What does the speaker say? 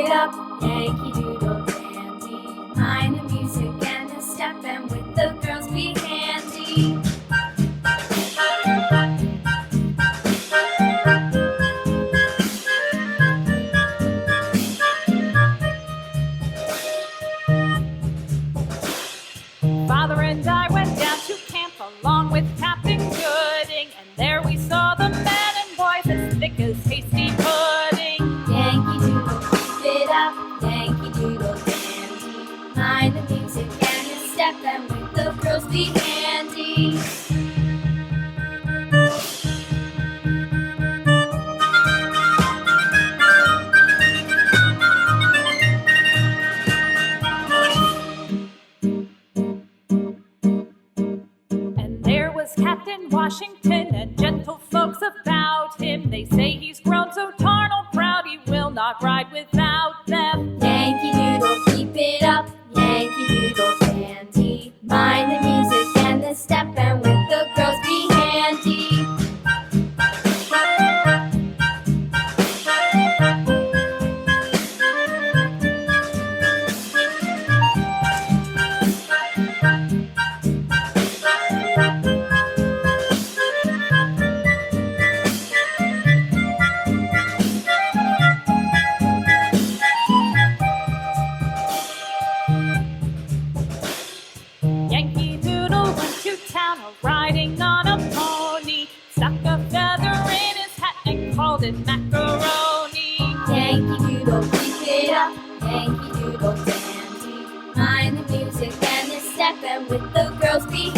it up, Yankee Doodle dandy. Mind the music and the step, and with the girls be handy. Father and I went down to camp along with Captain Gooding, and there we saw the men and boys as thick as hasty pudding. Yankee Doodle, keep it up, Yankee Doodle dandy. Mind the music and the step, and with the girls be handy. Captain Washington and gentle folks about him. They say he's grown so tarnal proud he will not ride without them. Yankee Doodle, keep it up, Yankee Doodle dandy. Mind the music and the step, and with the girls be handy. Yankee Doodle went to town riding on a pony, stuck a feather in his hat and called it macaroni. Yankee Doodle, keep it up, Yankee Doodle dandy. Mind the music and the step, and with the girls be